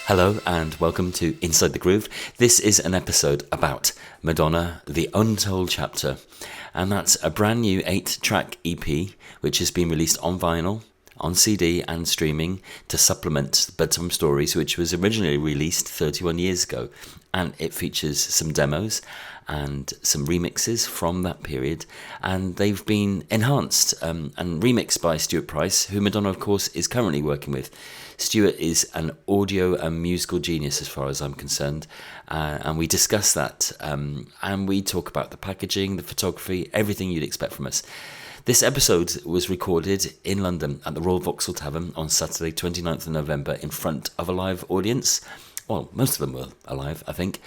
Hello and welcome to Inside the Groove. This is an episode about Madonna, the Untold Chapter. And that's a brand new 8-track EP which has been released on vinyl, on CD and streaming to supplement Bedtime Stories, which was originally released 31 years ago. And it features some demos and some remixes from that period, and they've been enhanced and remixed by Stuart Price, who Madonna, of course, is currently working with. Stuart is an audio and musical genius as far as I'm concerned, and we discuss that, and we talk about the packaging, the photography, everything you'd expect from us. This episode was recorded in London at the Royal Vauxhall Tavern on Saturday 29th of November in front of a live audience. Well, most of them were alive, I think.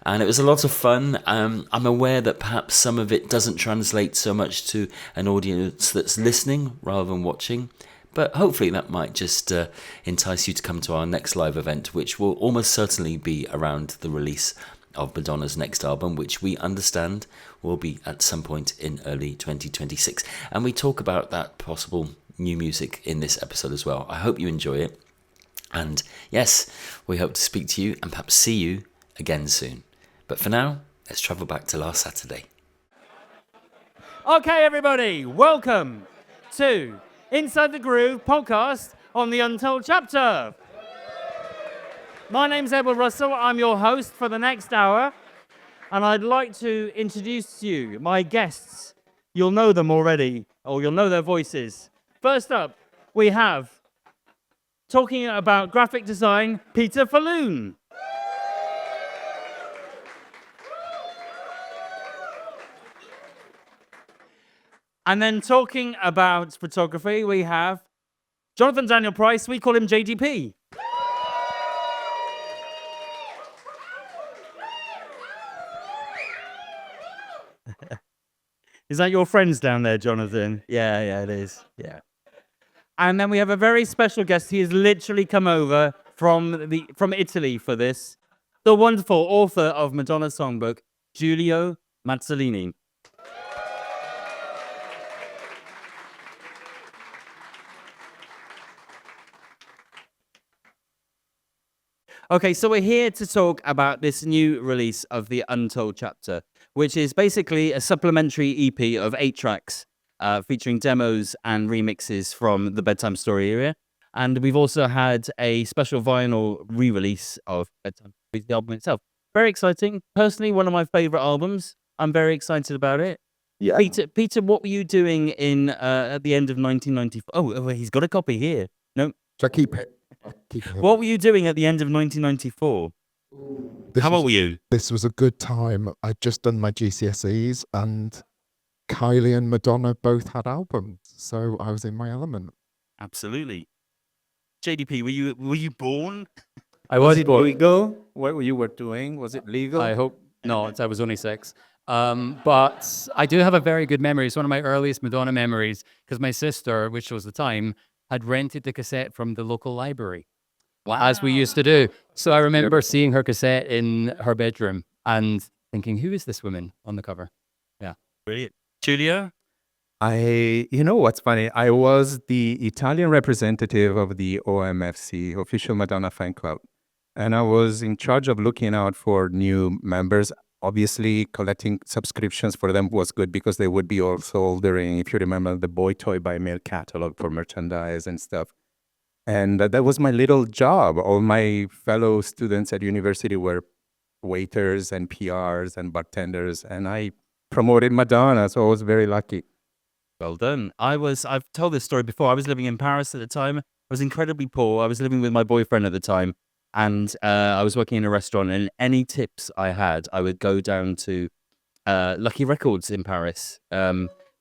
And it was a lot of fun. I'm aware that perhaps some of it doesn't translate so much to an audience that's listening rather than watching. But hopefully that might just entice you to come to our next live event, which will almost certainly be around the release of Madonna's next album, which we understand will be at some point in early 2026. And we talk about that possible new music in this episode as well. I hope you enjoy it. And yes, we hope to speak to you and perhaps see you again soon. But for now, let's travel back to last Saturday. Okay, everybody, welcome to Inside the Groove podcast on the Untold Chapter. My name's Edward Russell. I'm your host for the next hour. And I'd like to introduce to you my guests. You'll know them already, or you'll know their voices. First up, we have, talking about graphic design, Peter Falloon. And then talking about photography, we have Jonathan Daniel Price. We call him JDP. Is that your friends down there, Jonathan? Yeah, it is. Yeah. And then we have a very special guest. He has literally come over from Italy for this. The wonderful author of Madonna's songbook, Giulio Mazzolini. Okay, so we're here to talk about this new release of the Untold Chapter, which is basically a supplementary EP of 8 tracks. Featuring demos and remixes from the Bedtime Story era. And we've also had a special vinyl re-release of Bedtime Story, the album itself. Very exciting. Personally, one of my favorite albums. I'm very excited about it. Yeah. Peter, what were you doing in at the end of 1994? Oh, he's got a copy here. No. So I keep it. What were you doing at the end of 1994? How old were you? This was a good time. I'd just done my GCSEs and Kylie and Madonna both had albums, so I was in my element. Absolutely. JDP, were you born? I was legal? What you were doing? Was it legal? I hope not. I was only 6. But I do have a very good memory. It's one of my earliest Madonna memories because my sister, which was the time, had rented the cassette from the local library. Wow. As we used to do. So I remember seeing her cassette in her bedroom and thinking, who is this woman on the cover? Yeah. Brilliant. Julia? You know what's funny? I was the Italian representative of the OMFC, Official Madonna Fan Club. And I was in charge of looking out for new members. Obviously, collecting subscriptions for them was good because they would be also ordering, if you remember, the Boy Toy by Mail catalog for merchandise and stuff. And that was my little job. All my fellow students at university were waiters and PRs and bartenders, and I promoted Madonna, so I was very lucky. Well done. I've told this story before. I was living in Paris at the time. I was incredibly poor. I was living with my boyfriend at the time, and I was working in a restaurant, and any tips I had, I would go down to Lucky Records in Paris,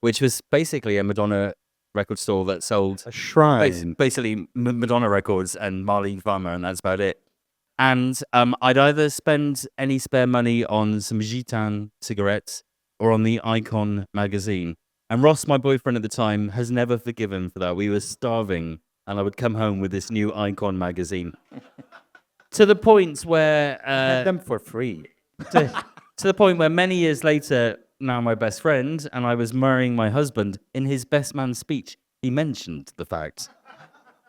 which was basically a Madonna record store that sold a shrine. Basically Madonna records and Marlene Farmer, and that's about it. And I'd either spend any spare money on some Gitan cigarettes or on the Icon magazine. And Ross, my boyfriend at the time, has never forgiven for that. We were starving, and I would come home with this new Icon magazine. To the point where... had them for free. To the point where many years later, now my best friend, and I was marrying my husband, in his best man speech, he mentioned the fact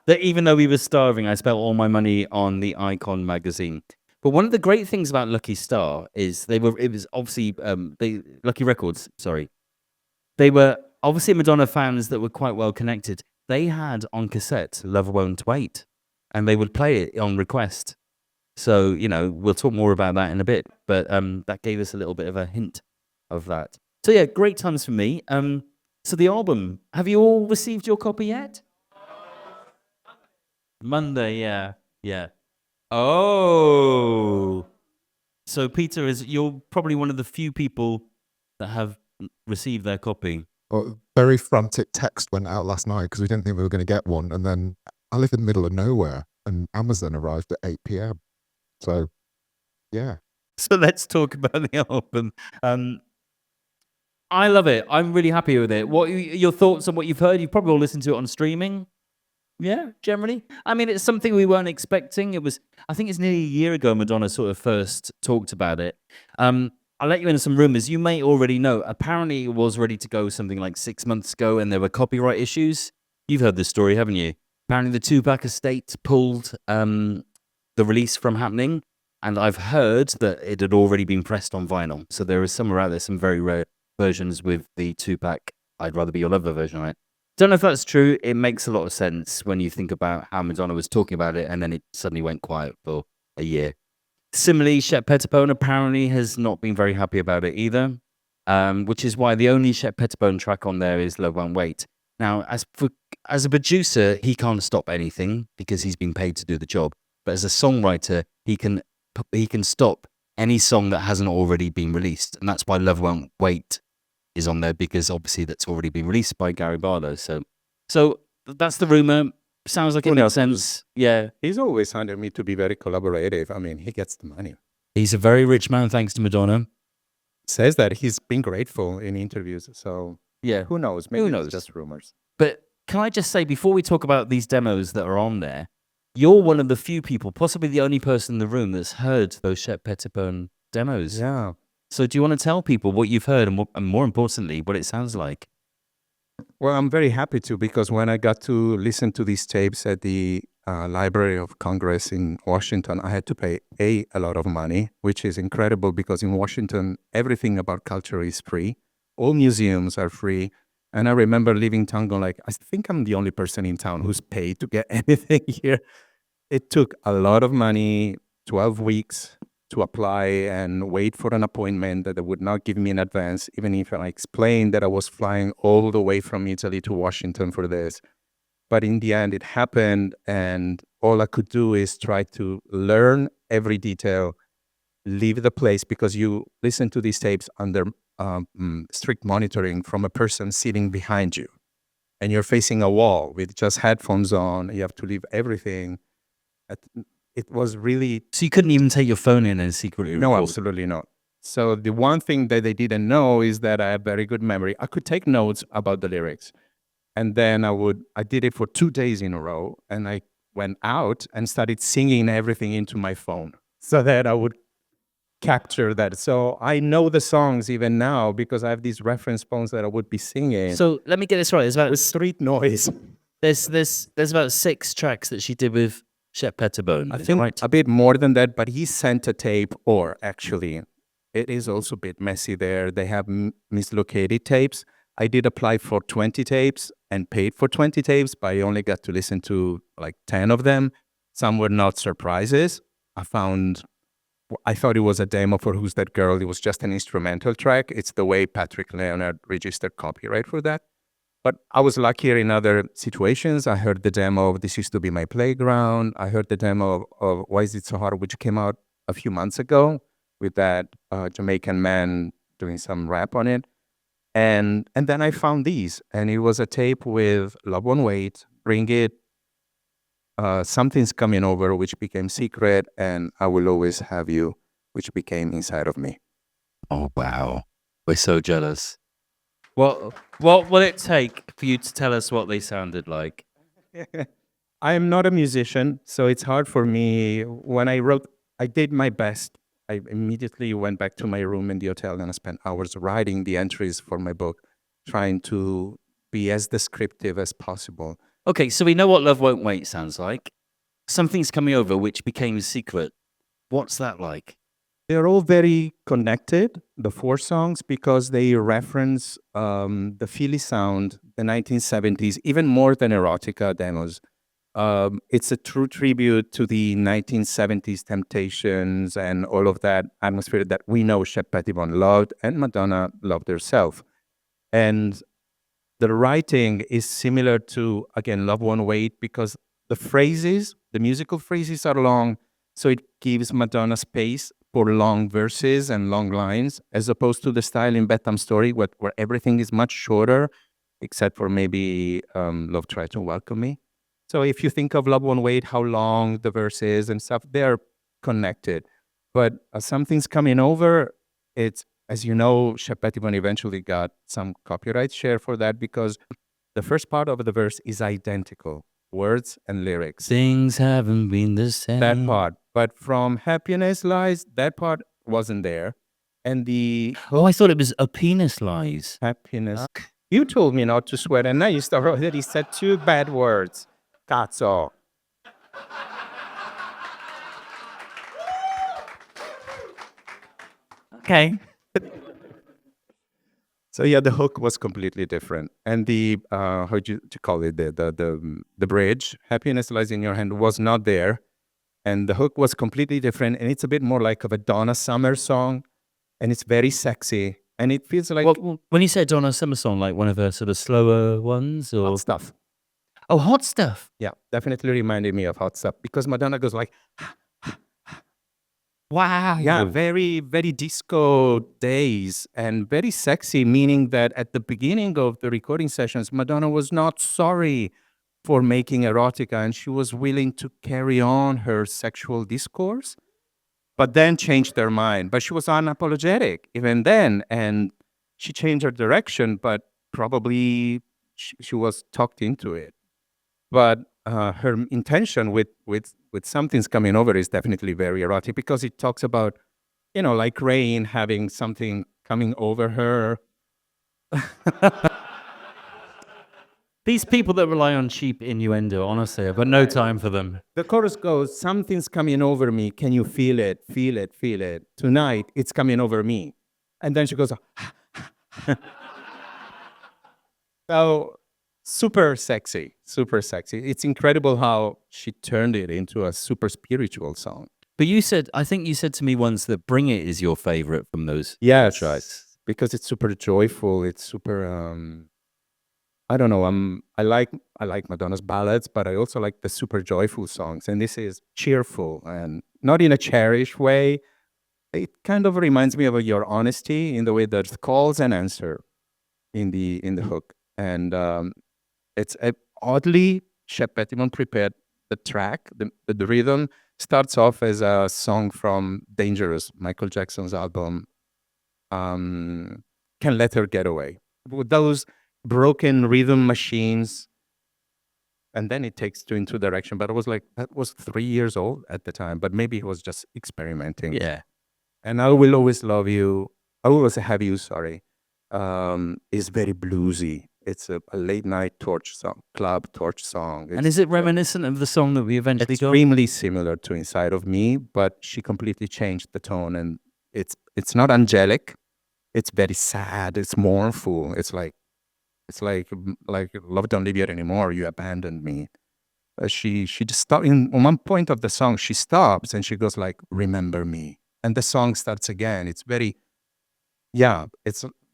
that even though we were starving, I spent all my money on the Icon magazine. But one of the great things about Lucky Star is it was obviously Lucky Records, sorry. They were obviously Madonna fans that were quite well connected. They had on cassette Love Won't Wait, and they would play it on request. So, we'll talk more about that in a bit, but that gave us a little bit of a hint of that. So yeah, great times for me. So the album, have you all received your copy yet? Monday, yeah. Oh. So Peter, you're probably one of the few people that have received their copy. Very frantic text went out last night because we didn't think we were going to get one. And then I live in the middle of nowhere and Amazon arrived at 8 p.m. So, yeah. So let's talk about the album. I love it. I'm really happy with it. What are your thoughts on what you've heard? You've probably all listened to it on streaming. Yeah, generally. I mean, it's something we weren't expecting. I think it's nearly a year ago Madonna sort of first talked about it. I'll let you into some rumors. You may already know. Apparently, it was ready to go something like 6 months ago, and there were copyright issues. You've heard this story, haven't you? Apparently, the Tupac estate pulled the release from happening, and I've heard that it had already been pressed on vinyl. So there is somewhere out there some very rare versions with the Tupac I'd Rather Be Your Lover version on it. Don't know if that's true. It makes a lot of sense when you think about how Madonna was talking about it, and then it suddenly went quiet for a year. Similarly, Shep Pettibone apparently has not been very happy about it either, which is why the only Shep Pettibone track on there is Love Won't Wait. Now, as a producer, he can't stop anything because he's been paid to do the job. But as a songwriter, he can stop any song that hasn't already been released, and that's why Love Won't Wait is on there, because obviously that's already been released by Gary Barlow. So that's the rumor. Sounds like it makes sense. Yeah. He's always found me to be very collaborative. I mean, he gets the money. He's a very rich man thanks to Madonna. Says that he's been grateful in interviews. So Yeah. who knows? Maybe Who knows? it's just rumors. But can I just say, before we talk about these demos that are on there, you're one of the few people, possibly the only person in the room that's heard those Shep Pettibone demos. Yeah. So do you want to tell people what you've heard and more importantly, what it sounds like? Well, I'm very happy to, because when I got to listen to these tapes at the Library of Congress in Washington, I had to pay a lot of money, which is incredible because in Washington, everything about culture is free. All museums are free. And I remember leaving town going like, I think I'm the only person in town who's paid to get anything here. It took a lot of money, 12 weeks to apply and wait for an appointment that they would not give me in advance, even if I explained that I was flying all the way from Italy to Washington for this. But in the end, it happened, and all I could do is try to learn every detail, leave the place, because you listen to these tapes under strict monitoring from a person sitting behind you, and you're facing a wall with just headphones on. You have to leave everything. It was really... So you couldn't even take your phone in and secretly No, record? absolutely not. So the one thing that they didn't know is that I have very good memory. I could take notes about the lyrics. And then I did it for 2 days in a row. And I went out and started singing everything into my phone so that I would capture that. So I know the songs even now because I have these reference phones that I would be singing. So let me get this right. There's about with street noise. there's about 6 tracks that she did with Shep Pettibone. I Is that think right? a bit more than that, but he sent a tape, or actually, it is also a bit messy there. They have mislocated tapes. I did apply for 20 tapes and paid for 20 tapes, but I only got to listen to like 10 of them. Some were not surprises. I thought it was a demo for Who's That Girl. It was just an instrumental track. It's the way Patrick Leonard registered copyright for that. But I was luckier in other situations. I heard the demo of This Used to Be My Playground. I heard the demo of Why Is It So Hard, which came out a few months ago with that Jamaican man doing some rap on it. And then I found these, and it was a tape with Love Won't Wait, Bring It, Something's Coming Over, which became Secret, and I Will Always Have You, which became Inside of Me. Oh, wow. We're so jealous. What will it take for you to tell us what they sounded like? I am not a musician, so it's hard for me. When I wrote, I did my best. I immediately went back to my room in the hotel and I spent hours writing the entries for my book, trying to be as descriptive as possible. Okay, so we know what Love Won't Wait sounds like. Something's Coming Over, which became Secret. What's that like? They're all very connected, the four songs, because they reference the Philly sound, the 1970s, even more than erotica demos. It's a true tribute to the 1970s Temptations and all of that atmosphere that we know Shep Pettibone loved and Madonna loved herself. And the writing is similar to, again, Love Won't Wait, because the phrases, the musical phrases are long, so it gives Madonna space for long verses and long lines, as opposed to the style in Bedtime Story, where everything is much shorter, except for maybe Love Tried to Welcome Me. So if you think of Love Won't Wait, how long the verse is and stuff, they're connected. But Something's Coming Over, it's, as you know, Shep Pettibone eventually got some copyright share for that because the first part of the verse is identical, words and lyrics. Things haven't been the same. That part. But from Happiness Lies, that part wasn't there. And the Oh, I thought it was A Penis Lies. happiness. You told me not to swear, and now you already said two bad words. Cazzo. Okay. So yeah, the hook was completely different, and the how do you call it, the bridge, "Happiness Lies in Your Hand," was not there, and the hook was completely different, and it's a bit more like of a Donna Summer song, and it's very sexy, and it feels like Well, when you said Donna Summer song, like one of her sort of slower ones, or hot stuff. oh, Hot Stuff. Yeah, definitely reminded me of hot stuff because Madonna goes like, Wow. yeah, very, very disco days and very sexy, meaning that at the beginning of the recording sessions, Madonna was not sorry for making erotica and she was willing to carry on her sexual discourse, but then changed her mind. But she was unapologetic even then, and she changed her direction, but probably she was talked into it. But her intention with Something's Coming Over is definitely very erotic because it talks about, like rain having something coming over her. These people that rely on cheap innuendo, honestly, I've got no time for them. The chorus goes, "Something's coming over me. Can you feel it? Feel it, feel it. Tonight, it's coming over me." And then she goes, so super sexy, super sexy. It's incredible how she turned it into a super spiritual song. But I think you said to me once that Bring It is your favorite from those Yes, tracks. because it's super joyful. It's super. I don't know. I like Madonna's ballads, but I also like the super joyful songs. And this is cheerful and not in a cherish way. It kind of reminds me of your honesty in the way there's calls and answer in the hook. And it's oddly, Shep Pettibone prepared the track. The rhythm starts off as a song from Dangerous, Michael Jackson's album. Can Let Her Get Away. With those broken rhythm machines, and then it takes two into direction. But I was like, that was 3 years old at the time, but maybe he was just experimenting. Yeah. And I Will Always Love You, I Will Always Have You, sorry, is very bluesy. It's a late night torch song, club torch song. And is it reminiscent of the song that we eventually got? Extremely similar to Inside of Me, but she completely changed the tone, and it's not angelic. It's very sad. It's mournful. It's like love don't live here anymore. You abandoned me. She just stopped on one point of the song. She stops and she goes like, "Remember me," and the song starts again. It's very, yeah.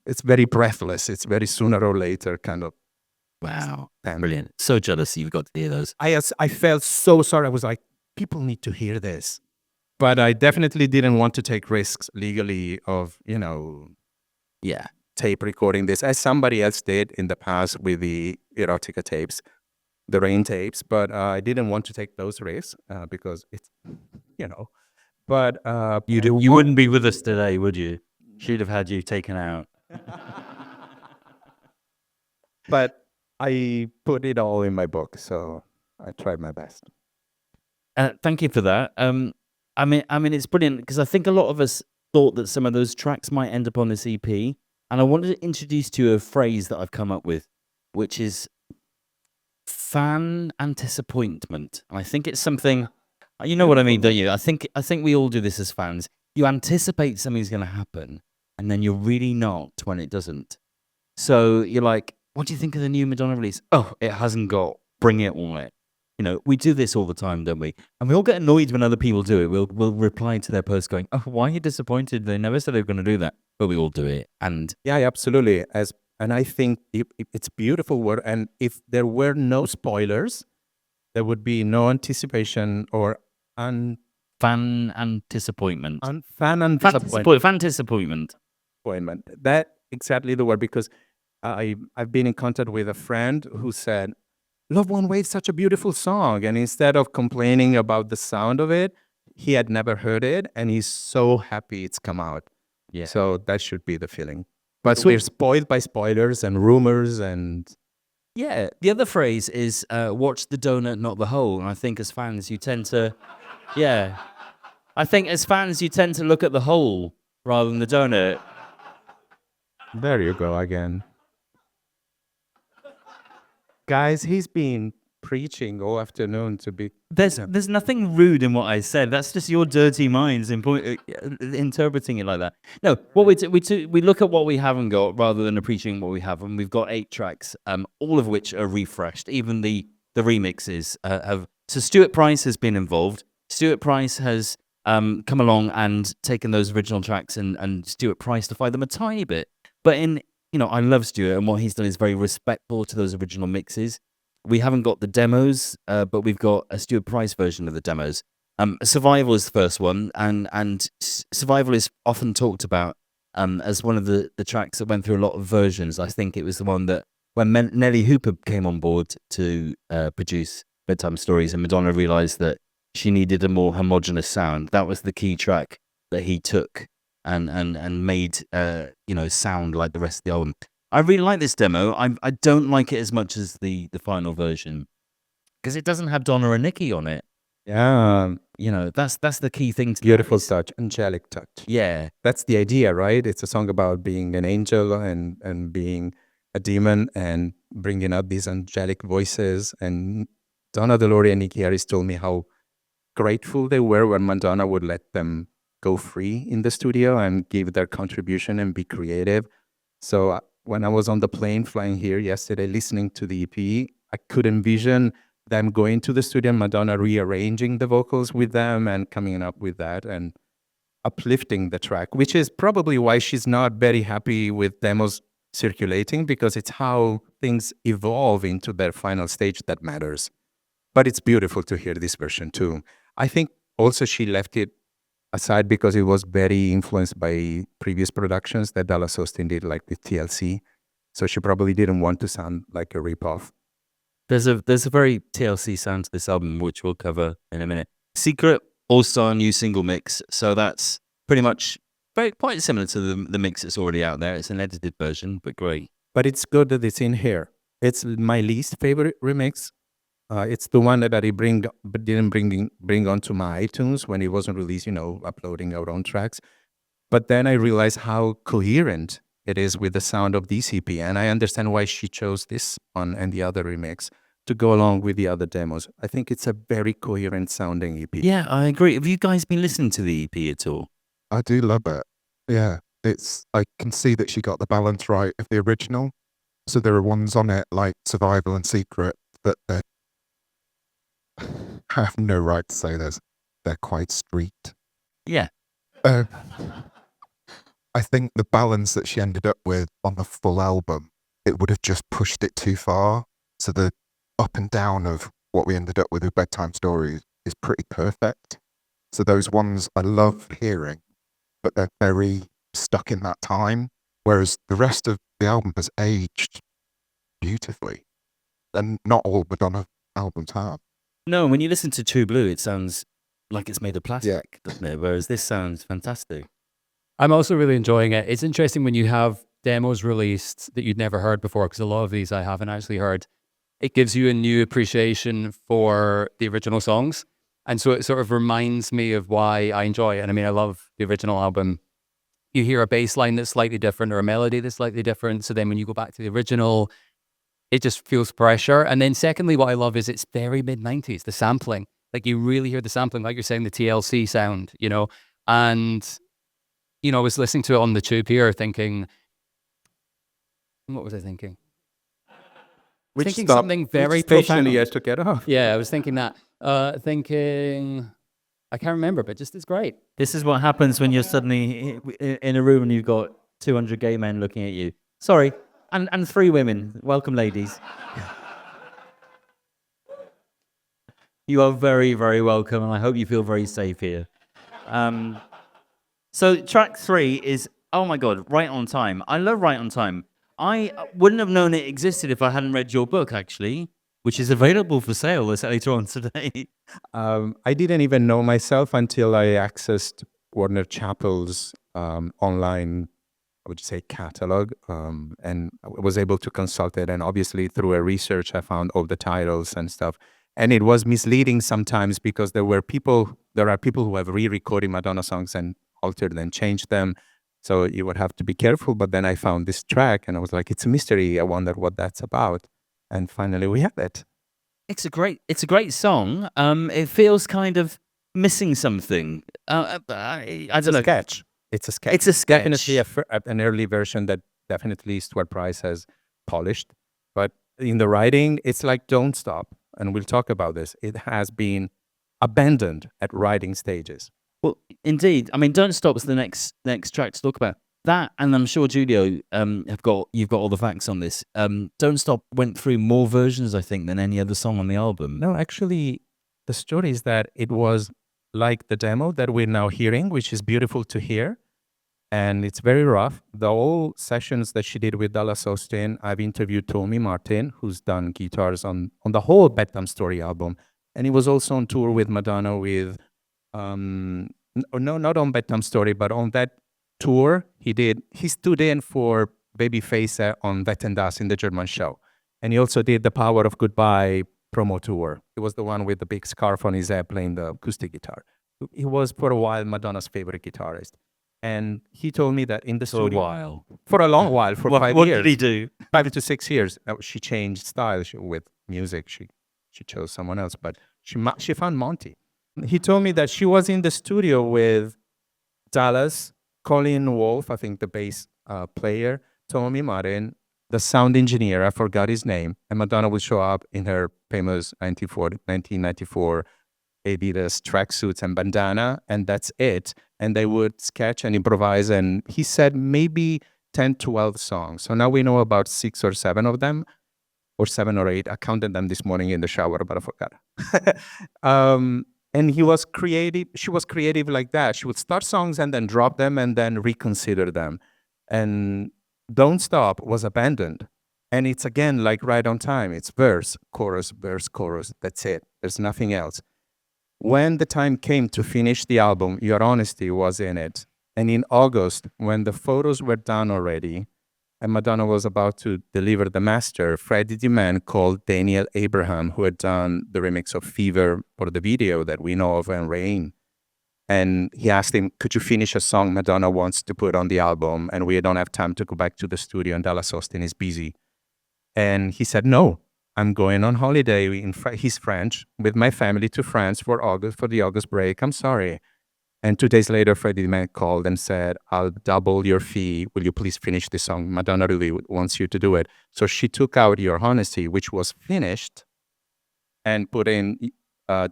It's very breathless. It's very sooner or later kind of. Wow. And Brilliant. So jealous you've got to hear those. I felt so sorry. I was like, people need to hear this, but I definitely didn't want to take risks legally of Yeah. tape recording this, as somebody else did in the past with the erotica tapes, the rain tapes. But I didn't want to take those risks because it's, But You wouldn't be with us today, would you? She'd have had you taken out. But I put it all in my book, so I tried my best. Thank you for that. I mean, it's brilliant because I think a lot of us thought that some of those tracks might end up on this EP, and I wanted to introduce to you a phrase that I've come up with, which is fan disappointment. And I think it's something, you know what I mean, don't you? I think we all do this as fans. You anticipate something's going to happen, and then you're really not when it doesn't. So you're like, what do you think of the new Madonna release? Oh, it hasn't got Bring It on it. You know, we do this all the time, don't we? And we all get annoyed when other people do it. We'll reply to their post going, oh, why are you disappointed? They never said they were going to do that. But we all do it. And Yeah, absolutely. And I think it's beautiful word. And if there were no spoilers, there would be no anticipation or fan disappointment. fan disappointment. Fan disappointment. That exactly the word, because I've been in contact with a friend who said, Love One Way is such a beautiful song. And instead of complaining about the sound of it, he had never heard it. And he's so happy it's come out. Yeah. So that should be the feeling. But we're spoiled by spoilers and rumors and... Yeah. The other phrase is watch the donut, not the hole. And I think as fans, you tend to... Yeah. I think as fans, you tend to look at the hole rather than the donut. There you go again. Guys, he's been preaching all afternoon to be... There's nothing rude in what I said. That's just your dirty minds interpreting it like that. No, what we look at what we haven't got rather than appreciating what we have, and we've got 8 tracks, all of which are refreshed. Even the remixes have. So Stuart Price has been involved. Stuart Price has come along and taken those original tracks and Stuart Price-ified them a tiny bit. But I love Stuart, and what he's done is very respectful to those original mixes. We haven't got the demos, but we've got a Stuart Price version of the demos. Survival is the first one, and Survival is often talked about as one of the tracks that went through a lot of versions. I think it was the one that when Nelly Hooper came on board to produce Bedtime Stories, and Madonna realised that she needed a more homogenous sound. That was the key track that he took and made sound like the rest of the album. I really like this demo. I don't like it as much as the final version because it doesn't have Donna and Nikki on it. Yeah. That's the key thing. Beautiful touch, angelic touch. Yeah. That's the idea, right? It's a song about being an angel and being a demon and bringing out these angelic voices. And Donna DeLore and Nikki Harris told me how grateful they were when Madonna would let them go free in the studio and give their contribution and be creative. So when I was on the plane flying here yesterday, listening to the EP, I could envision them going to the studio and Madonna rearranging the vocals with them and coming up with that and uplifting the track, which is probably why she's not very happy with demos circulating, because it's how things evolve into their final stage that matters. But it's beautiful to hear this version too. I think also she left it aside because it was very influenced by previous productions that Dallas Austin did, like with TLC. So she probably didn't want to sound like a ripoff. There's a very TLC sound to this album, which we'll cover in a minute. Secret, all-star new single mix. So that's pretty much quite similar to the mix that's already out there. It's an edited version, but great. But it's good that it's in here. It's my least favorite remix. It's the one that I didn't bring onto my iTunes when it wasn't released, uploading our own tracks. But then I realized how coherent it is with the sound of this EP. And I understand why she chose this one and the other remix to go along with the other demos. I think it's a very coherent sounding EP. Yeah, I agree. Have you guys been listening to the EP at all? I do love it. Yeah, I can see that she got the balance right of the original. So there are ones on it like Survival and Secret that I have no right to say this. They're quite street. Yeah. I think the balance that she ended up with on the full album, it would have just pushed it too far. So the up and down of what we ended up with Bedtime Stories is pretty perfect. So those ones I love hearing, but they're very stuck in that time. Whereas the rest of the album has aged beautifully. And not all Madonna albums have. No, when you listen to True Blue, it sounds like it's made of plastic, doesn't it? Whereas this sounds fantastic. I'm also really enjoying it. It's interesting when you have demos released that you'd never heard before, because a lot of these I haven't actually heard. It gives you a new appreciation for the original songs. And so it sort of reminds me of why I enjoy it. And I mean, I love the original album. You hear a bass line that's slightly different or a melody that's slightly different. So then when you go back to the original, it just feels fresher. And then secondly, what I love is it's very mid-90s, the sampling. Like you really hear the sampling, like you're saying, the TLC sound, you know? And, you know, I was listening to it on the tube here thinking, what was I thinking? Thinking stop? something very Which station profound. you had to get off? Yeah, I was thinking that. Thinking, I can't remember, but just it's great. This is what happens when you're suddenly in a room and you've got 200 gay men looking at you. Sorry. And 3 women. Welcome, ladies. You are very, very welcome, and I hope you feel very safe here. So track 3 is, oh my God, Right on Time. I love Right on Time. I wouldn't have known it existed if I hadn't read your book, actually, which is available for sale later on today. I didn't even know myself until I accessed Warner Chappell's online, I would say, catalog, and I was able to consult it. And obviously, through a research, I found all the titles and stuff. And it was misleading sometimes because there are people who have re-recorded Madonna songs and altered and changed them. So you would have to be careful. But then I found this track, and I was like, it's a mystery. I wonder what that's about. And finally, we have it. It's a great song. It feels kind of missing something. I don't know. Sketch. It's a sketch. It's a sketch. Definitely an early version that definitely Stuart Price has polished. But in the writing, it's like Don't Stop. And we'll talk about this. It has been abandoned at writing stages. Well, indeed. I mean, Don't Stop is the next track to talk about. That, and I'm sure Julio, you've got all the facts on this. Don't Stop went through more versions, I think, than any other song on the album. No, actually, the story is that it was like the demo that we're now hearing, which is beautiful to hear. And it's very rough. The whole sessions that she did with Dallas Austin, I've interviewed Tommy Martin, who's done guitars on the whole Bedtime Story album. And he was also on tour with Madonna with, no, not on Bedtime Story, but on that tour he stood in for Babyface on Wetten Das in the German show. And he also did the Power of Goodbye promo tour. He was the one with the big scarf on his head playing the acoustic guitar. He was for a while Madonna's favorite guitarist. And he told me that in the studio for a long while, for 5 years. What did he do? 5 to 6 years. She changed style with music. She chose someone else, but she found Monty. He told me that she was in the studio with Dallas, Colin Wolfe, I think the bass player, Tommy Martin, the sound engineer, I forgot his name, and Madonna would show up in her famous 1994 Adidas tracksuits and bandana, and that's it. And they would sketch and improvise, and he said maybe 10, 12 songs. So now we know about 6 or 7 of them, or 7 or 8. I counted them this morning in the shower, but I forgot. And he was creative. She was creative like that. She would start songs and then drop them and then reconsider them. And Don't Stop was abandoned. And it's again like Right on Time. It's verse, chorus, verse, chorus. That's it. There's nothing else. When the time came to finish the album, Your Honesty was in it. And in August, when the photos were done already, and Madonna was about to deliver the master, Freddie DeMann called Daniel Abraham, who had done the remix of Fever for the video that we know of, and Rain. And he asked him, could you finish a song Madonna wants to put on the album? And we don't have time to go back to the studio, and Dallas Austin is busy. And he said, no, I'm going on holiday. He's French, with my family to France for the August break. I'm sorry. And 2 days later, Freddie DeMann called and said, I'll double your fee. Will you please finish this song? Madonna really wants you to do it. So she took out Your Honesty, which was finished, and put in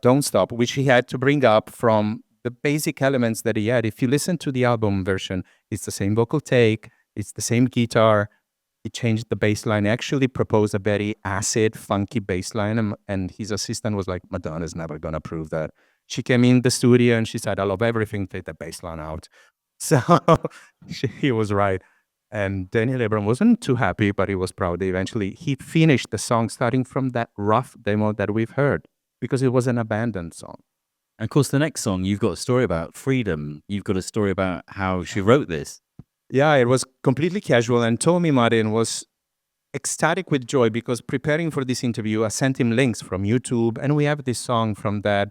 Don't Stop, which he had to bring up from the basic elements that he had. If you listen to the album version, it's the same vocal take, it's the same guitar. He changed the bass line, actually proposed a very acid, funky bass line, and his assistant was like, Madonna's never going to prove that. She came in the studio and she said, I love everything, take the bass line out. So he was right. And Daniel Abraham wasn't too happy, but he was proud. Eventually, he finished the song starting from that rough demo that we've heard, because it was an abandoned song. And of course, the next song, you've got a story about freedom. You've got a story about how she wrote this. Yeah, it was completely casual. And Tommy Martin was ecstatic with joy because preparing for this interview, I sent him links from YouTube. And we have this song from that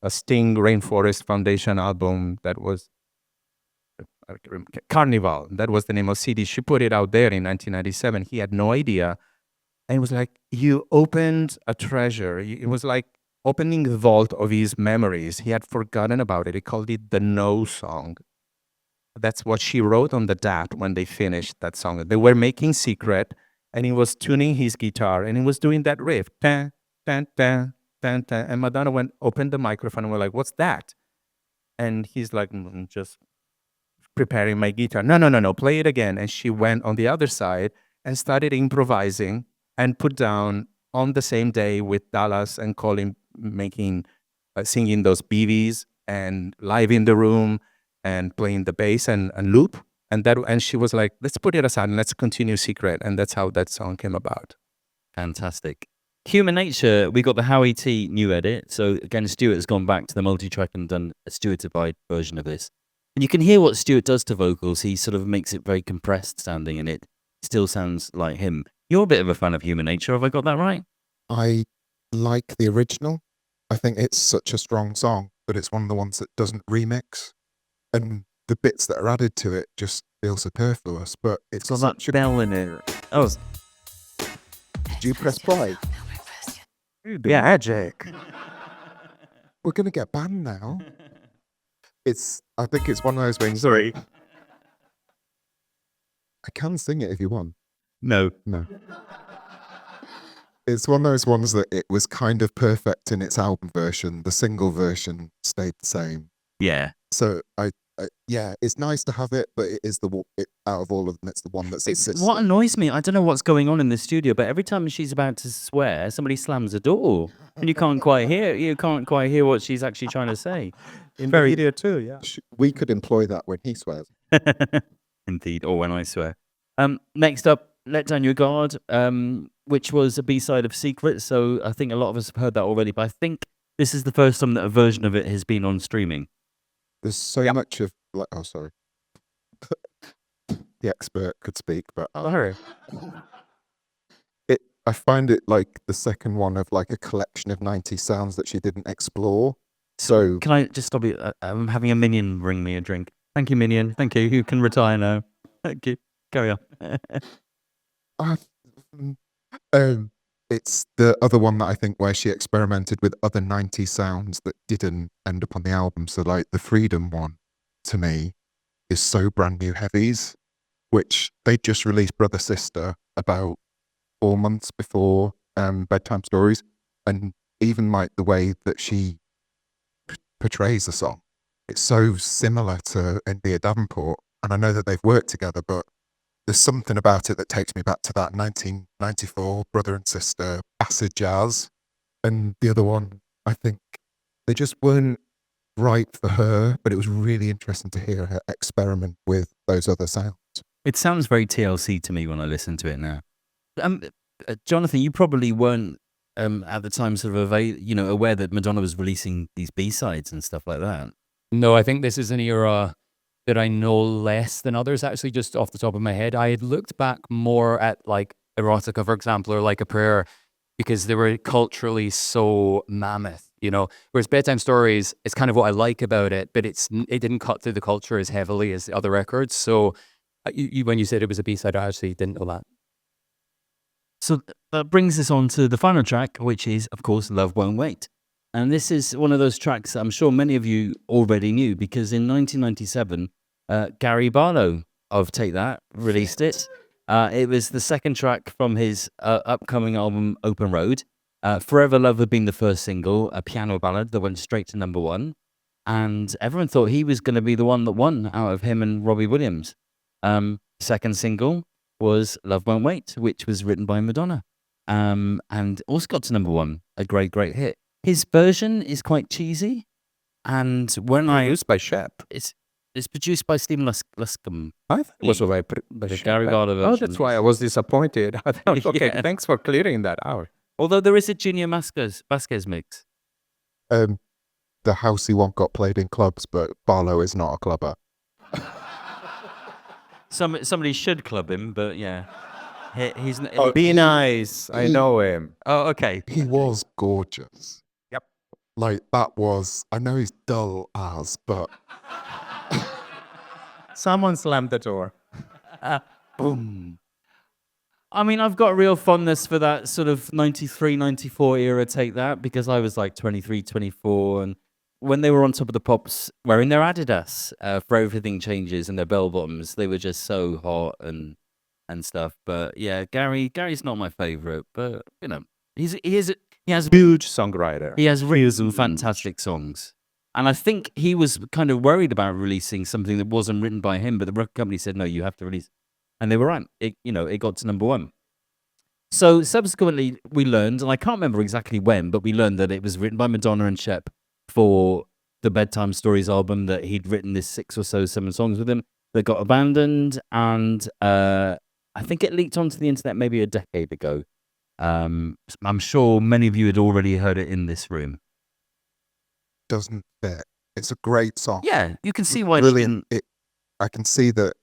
Sting Rainforest Foundation album that was Carnival. That was the name of CD. She put it out there in 1997. He had no idea And it was like you opened a treasure. It was like opening the vault of his memories. He had forgotten about it. He called it the No Song. That's what she wrote on the DAT when they finished that song. They were making Secret, and he was tuning his guitar, and he was doing that riff. Tan, tan, tan, tan, tan. And Madonna opened the microphone, and we're like, what's that? And he's like, just preparing my guitar. No, no, no, no, play it again. And she went on the other side and started improvising and put down on the same day with Dallas and Colin singing those BVs and live in the room and playing the bass and loop. And she was like, let's put it aside and let's continue Secret. And that's how that song came about. Fantastic. Human Nature, we got the Howie T new edit. So again, Stuart has gone back to the multi-track and done a Stuartified version of this. And you can hear what Stuart does to vocals. He sort of makes it very compressed sounding, and it still sounds like him. You're a bit of a fan of Human Nature. Have I got that right? I like the original. I think it's such a strong song, but it's one of the ones that doesn't remix. And the bits that are added to it just feel superfluous, but it's got that such a... bell in it. Oh, Do you press play? The magic. We're going to get banned now. I think it's one of those things... sorry. I can sing it if you want. No. No. It's one of those ones that it was kind of perfect in its album version. The single version stayed the same. Yeah. So yeah, it's nice to have it, but it is out of all of them, it's the one that's What annoys me, I don't know what's going on in the studio, but every time she's about to swear, somebody slams a door, and you can't quite hear what she's actually trying to say. In the video too, yeah. We could employ that when he swears. Indeed, or when I swear. Next up, Let Down Your Guard, which was a B-side of Secret, so I think a lot of us have heard that already, but I think this is the first time that a version of it has been on streaming. There's so much of oh, sorry. The expert could speak, but Sorry. I find it like the second one of like a collection of 90s sounds that she didn't explore. So Can I just stop you? I'm having a minion bring me a drink. Thank you, minion. Thank you. You can retire now. Thank you. Carry on. it's the other one that I think where she experimented with other 90s sounds that didn't end up on the album. So like the Freedom one, to me, is so brand new heavies, which they just released Brother Sister about 4 months before Bedtime Stories. And even like the way that she portrays the song, it's so similar to India Davenport. And I know that they've worked together, but there's something about it that takes me back to that 1994 brother and sister acid jazz. And the other one, I think they just weren't right for her, but it was really interesting to hear her experiment with those other sounds. It sounds very TLC to me when I listen to it now. Jonathan, you probably weren't at the time sort of aware that Madonna was releasing these B-sides and stuff like that. No, I think this is an era that I know less than others, actually, just off the top of my head. I had looked back more at like Erotica, for example, or Like a Prayer, because they were culturally so mammoth, whereas Bedtime Stories is kind of what I like about it, but it didn't cut through the culture as heavily as the other records. So when you said it was a B-side, I actually didn't know that. So that brings us on to the final track, which is, of course, Love Won't Wait. And this is one of those tracks that I'm sure many of you already knew, because in 1997, Gary Barlow of Take That released it. It was the second track from his upcoming album, Open Road. Forever Love had been the first single, a piano ballad that went straight to number one. And everyone thought he was going to be the one that won out of him and Robbie Williams. Second single was Love Won't Wait, which was written by Madonna. And also got to number one, a great, great hit. His version is quite cheesy. And when Produced by Shep. It's produced by Stephen Luscombe. I thought it was by The Shep. Gary Barlow Oh, version. that's why I was disappointed. I thought, okay, Yeah. thanks for clearing that out. Although there is a Junior Vasquez mix. The housey one got played in clubs, but Barlow is not a clubber. Somebody should club him, but yeah. He's Be nice. I know him. Oh, okay. He was gorgeous. Yep. Like that was, I know he's dull as, but Someone slammed the door. Boom. I mean, I've got real fondness for that sort of 93, 94 era, take that, because I was like 23, 24, and when they were on Top of the Pops wearing their Adidas for Everything Changes and their bell bottoms, they were just so hot and stuff. But yeah, Gary's not my favorite, but you know, he has Huge songwriter. he has written some fantastic songs. And I think he was kind of worried about releasing something that wasn't written by him, but the record company said, no, you have to release. And they were right. It got to number one. So subsequently, we learned, and I can't remember exactly when, but we learned that it was written by Madonna and Shep for the Bedtime Stories album, that he'd written this 6 or 7 songs with him that got abandoned. And I think it leaked onto the internet maybe a decade ago. I'm sure many of you had already heard it in this room. Doesn't fit. It's a great song. Yeah, you can see why. Brilliant. I can see that.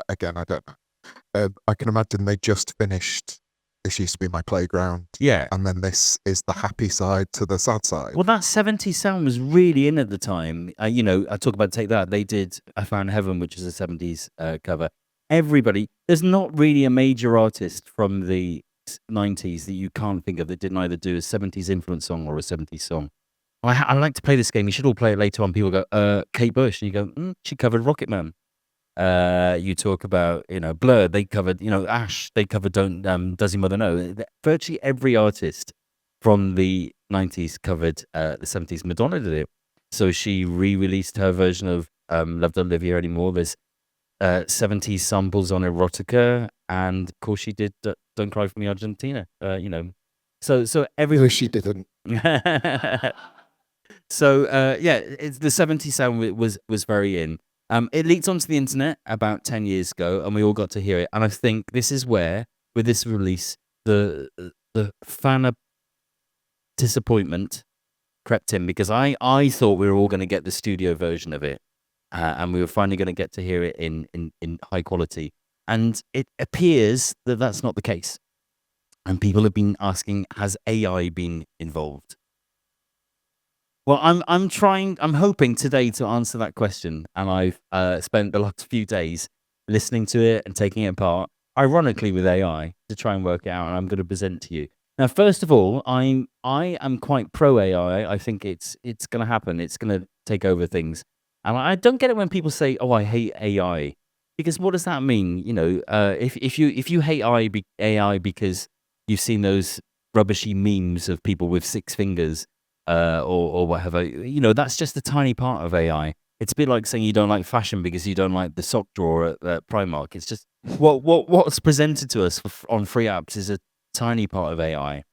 Again, I don't know. I can imagine they just finished This Used to Be My Playground. Yeah. And then this is the happy side to the sad side. Well, that 70s sound was really in at the time. I talk about Take That. They did I Found Heaven, which is a 70s cover. There's not really a major artist from the 90s that you can't think of that didn't either do a 70s influence song or a 70s song. I like to play this game. You should all play it later on. People go, Kate Bush. And you go, she covered Rocket Man. You talk about, Blur, they covered, Ash, they covered Does Your Mother Know? Virtually every artist from the 90s covered the 70s. Madonna did it. So she re-released her version of Love Don't Live Here Anymore. There's 70s samples on Erotica. And of course she did Don't Cry For Me Argentina, So every... No, she didn't. So, the 70s sound was very in. It leaked onto the internet about 10 years ago, and we all got to hear it. And I think this is where, with this release, the fan disappointment crept in, because I thought we were all going to get the studio version of it, and we were finally going to get to hear it in high quality. And it appears that that's not the case. And people have been asking, has AI been involved? Well, I'm hoping today to answer that question, and I've spent the last few days listening to it and taking it apart, ironically with AI, to try and work it out, and I'm going to present to you. Now, first of all, I am quite pro AI. I think it's going to happen. It's going to take over things, and I don't get it when people say, "Oh, I hate AI," because what does that mean? If you hate AI because you've seen those rubbishy memes of people with 6 fingers. Or whatever, that's just a tiny part of AI. It's a bit like saying you don't like fashion because you don't like the sock drawer at Primark. It's just what's presented to us on free apps is a tiny part of AI.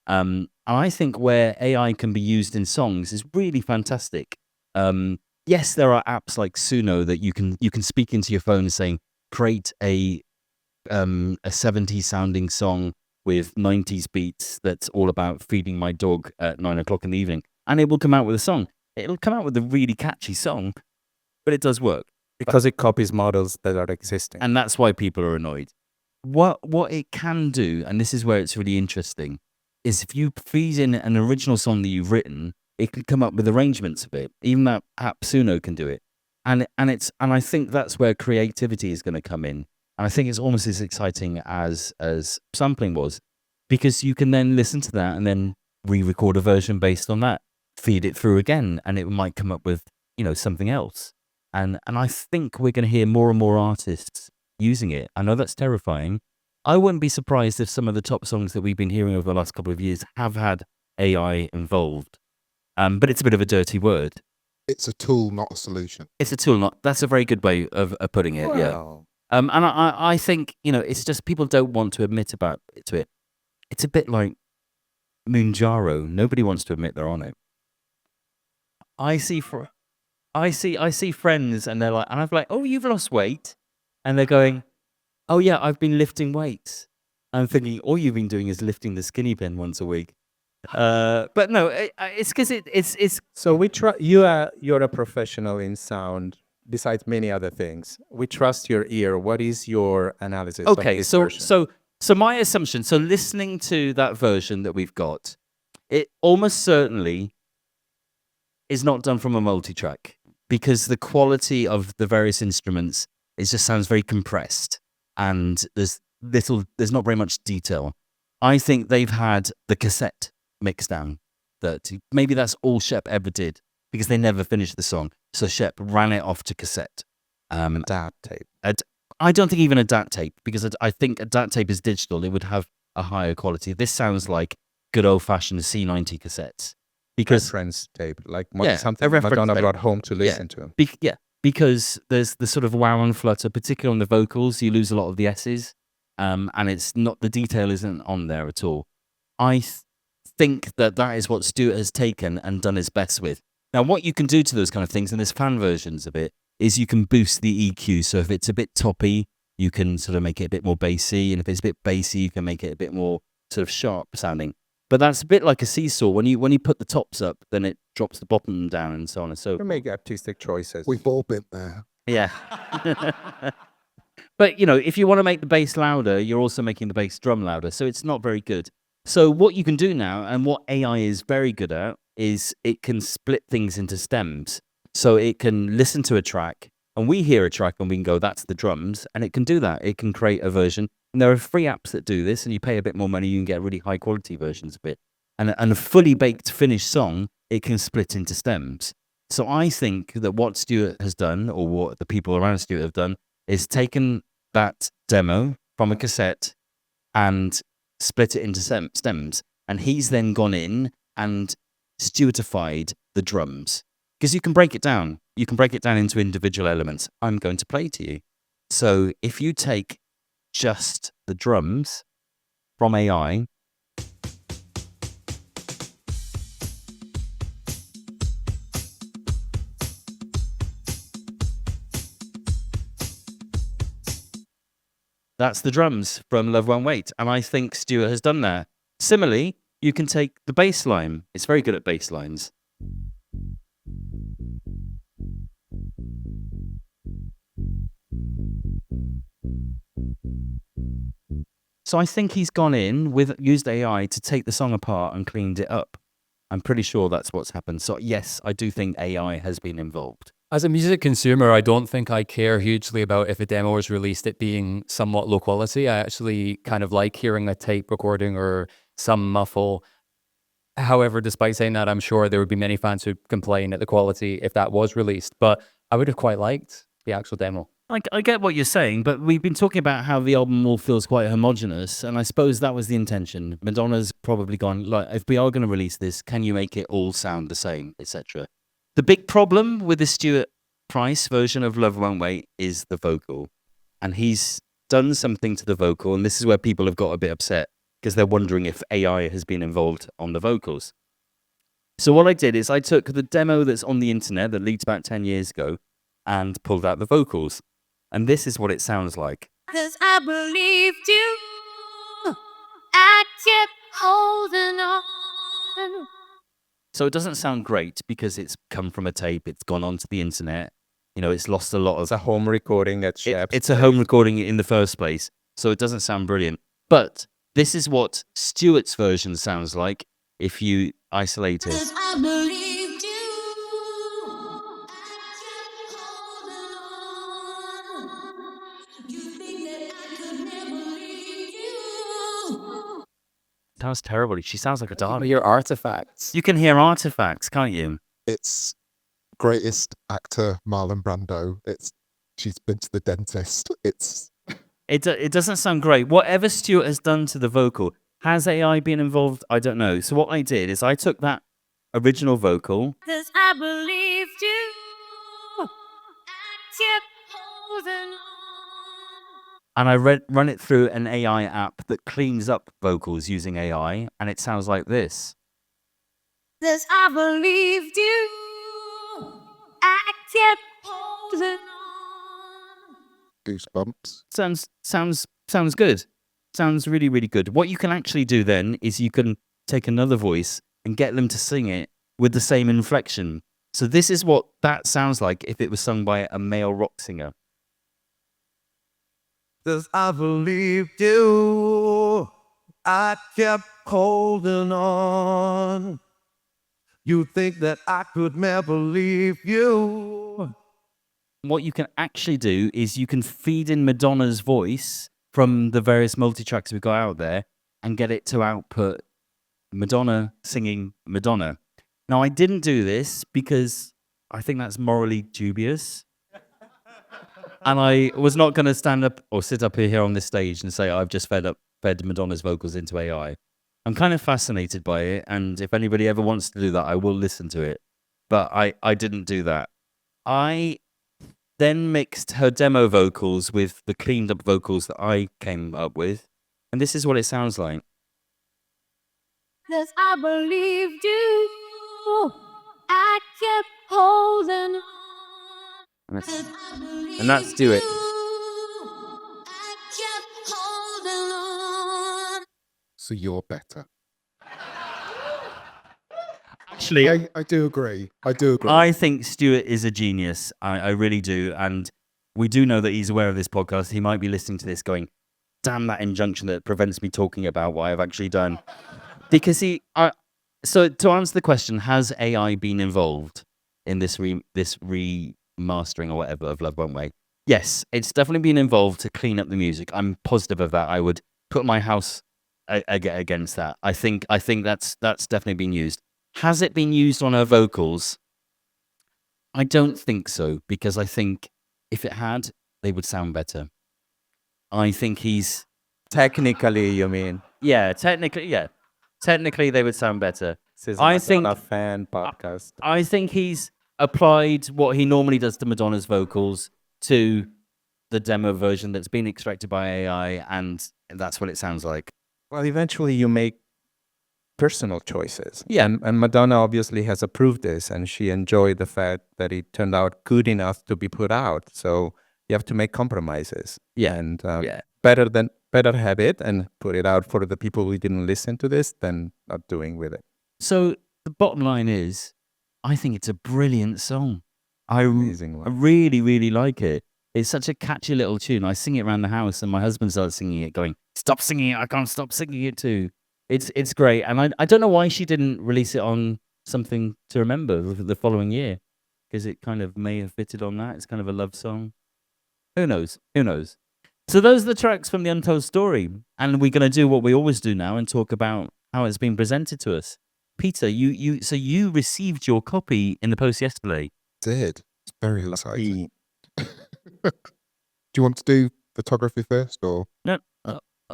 And I think where AI can be used in songs is really fantastic. Yes, there are apps like Suno that you can speak into your phone saying, create a 70s sounding song with 90s beats that's all about feeding my dog at 9 o'clock in the evening. And it will come out with a song. It'll come out with a really catchy song, but it does work. Because it copies models that are existing. And that's why people are annoyed. What it can do, and this is where it's really interesting, is if you feed in an original song that you've written, it can come up with arrangements of it. Even that app Suno can do it. And I think that's where creativity is going to come in. And I think it's almost as exciting as sampling was, because you can then listen to that and then re-record a version based on that, feed it through again, and it might come up with, something else. And I think we're going to hear more and more artists using it. I know that's terrifying. I wouldn't be surprised if some of the top songs that we've been hearing over the last couple of years have had AI involved. But it's a bit of a dirty word. It's a tool, not a solution. It's a tool, that's a very good way of putting it, yeah. And I think, it's just people don't want to admit to it. It's a bit like Moonjaro. Nobody wants to admit they're on it. I see friends and they're like, and I'm like, oh, you've lost weight. And they're going, oh yeah, I've been lifting weights. I'm thinking, all you've been doing is lifting the skinny pen once a week. But no, it's because it's. So you're a professional in sound. Besides many other things, we trust your ear. What is your analysis? Okay, of this version? so my assumption. So listening to that version that we've got, it almost certainly is not done from a multi-track, because the quality of the various instruments, it just sounds very compressed, and there's there's not very much detail. I think they've had the cassette mix down. That maybe that's all Shep ever did because they never finished the song. So Shep ran it off to cassette. DAT tape. I don't think even a DAT tape, because I think a DAT tape is digital. It would have a higher quality. This sounds like good old-fashioned C90 cassettes. Because Reference tape, like Yeah, something a reference Madonna tape. brought home to listen to. Because there's the sort of wow and flutter, particularly on the vocals. You lose a lot of the S's, and it's not, the detail isn't on there at all. I think that is what Stuart has taken and done his best with. Now, what you can do to those kind of things, and there's fan versions of it, is you can boost the EQ. So if it's a bit toppy, you can sort of make it a bit more bassy, and if it's a bit bassy, you can make it a bit more sort of sharp sounding. But that's a bit like a seesaw. When you put the tops up, then it drops the bottom down, and so on and so You forth. make artistic choices. We've all been there. Yeah. But, if you want to make the bass louder, you're also making the bass drum louder. So it's not very good. So what you can do now, and what AI is very good at, is it can split things into stems. So it can listen to a track, and we hear a track and we can go, that's the drums. And it can do that. It can create a version. And there are free apps that do this, and you pay a bit more money, you can get really high quality versions of it. And a fully baked finished song, it can split into stems. So I think that what Stuart has done, or what the people around Stuart have done, is taken that demo from a cassette and split it into stems. And he's then gone in and Stuartified the drums. Because you can break it down. You can break it down into individual elements. I'm going to play to you. So if you take just the drums from AI, that's the drums from Love Won't Wait. And I think Stuart has done that. Similarly, you can take the bass line. It's very good at bass lines. So I think he's gone in used AI to take the song apart and cleaned it up. I'm pretty sure that's what's happened. So yes, I do think AI has been involved. As a music consumer, I don't think I care hugely about if a demo is released it being somewhat low quality. I actually kind of like hearing a tape recording or some muffle. However, despite saying that, I'm sure there would be many fans who'd complain at the quality if that was released. But I would have quite liked the actual demo. I get what you're saying, but we've been talking about how the album all feels quite homogenous, and I suppose that was the intention. Madonna's probably gone, like, if we are going to release this, can you make it all sound the same, etc. The big problem with the Stuart Price version of Love Won't Wait is the vocal. And he's done something to the vocal, and this is where people have got a bit upset, because they're wondering if AI has been involved on the vocals. So what I did is I took the demo that's on the internet that leaked about 10 years ago and pulled out the vocals. And this is what it sounds like. 'Cause I believed you. I kept holding on. So it doesn't sound great because it's come from a tape, it's gone onto the internet, it's lost a lot It's of... a home recording that Shep's It's a home recording in the first place, so it doesn't sound brilliant. But this is what Stuart's version sounds like if you isolate it. 'Cause I believed you. I kept holding on. You think that I could never leave you. Sounds terrible. She sounds like a dog. Your artifacts. You can hear artifacts, can't you? It's greatest actor Marlon Brando. She's been to the dentist. It doesn't sound great. Whatever Stuart has done to the vocal, has AI been involved? I don't know. So what I did is I took that original vocal 'Cause I believed you. I kept holding on. and I run it through an AI app that cleans up vocals using AI, and it sounds like this. 'Cause I believed you. I kept holding on. Goosebumps. Sounds good. Sounds really, really good. What you can actually do then is you can take another voice and get them to sing it with the same inflection. So this is what that sounds like if it was sung by a male rock singer. 'Cause I believed you. I kept holding on. You think that I could never leave you. What you can actually do is you can feed in Madonna's voice from the various multi-tracks we've got out there and get it to output Madonna singing Madonna. Now, I didn't do this because I think that's morally dubious. And I was not going to stand up or sit up here on this stage and say, I've just fed Madonna's vocals into AI. I'm kind of fascinated by it. And if anybody ever wants to do that, I will listen to it. But I didn't do that. I then mixed her demo vocals with the cleaned up vocals that I came up with. And this is what it sounds like. 'Cause I believed you. I kept holding on. And that's, 'Cause I believed and that's Do It. you. I kept holding on. So you're better. Actually, I do agree. I do agree. I think Stuart is a genius. I really do. And we do know that he's aware of this podcast. He might be listening to this going, damn that injunction that prevents me talking about what I've actually done. Because so to answer the question, has AI been involved in this remastering or whatever of Love Won't Wait? Yes, it's definitely been involved to clean up the music. I'm positive of that. I would put my house against that. I think that's definitely been used. Has it been used on her vocals? I don't think so, because I think if it had, they would sound better. I think he's... Technically, you mean? Yeah, technically, yeah. Technically, they would sound better. This is I a think- Madonna fan podcast. I think he's applied what he normally does to Madonna's vocals to the demo version that's been extracted by AI, and that's what it sounds like. Well, eventually you make personal choices. Yeah. And Madonna obviously has approved this, and she enjoyed the fact that it turned out good enough to be put out. So you have to make compromises. Yeah. And Yeah. better have it and put it out for the people who didn't listen to this than not doing with it. So the bottom line is, I think it's a brilliant song. I Amazing one. really, really like it. It's such a catchy little tune. I sing it around the house, and my husband starts singing it, going, "Stop singing it! I can't stop singing it too." It's great, and I don't know why she didn't release it on Something to Remember the following year, because it kind of may have fitted on that. It's kind of a love song. Who knows? Who knows? So those are the tracks from the Untold Story, and we're going to do what we always do now and talk about how it's been presented to us. Peter, you received your copy in the post yesterday. Did. It's very exciting. Do you want to do photography first, or? No,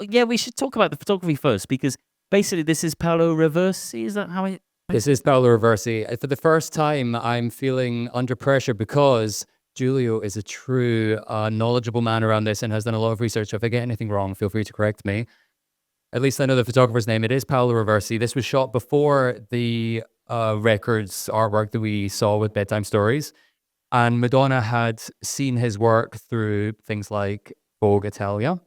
yeah, we should talk about the photography first, because basically this is Paolo Reversi. Is that how it? This is Paolo Reversi. For the first time, I'm feeling under pressure because Giulio is a true knowledgeable man around this and has done a lot of research. If I get anything wrong, feel free to correct me. At least I know the photographer's name. It is Paolo Reversi. This was shot before the records artwork that we saw with Bedtime Stories. And Madonna had seen his work through things like Vogue Italia.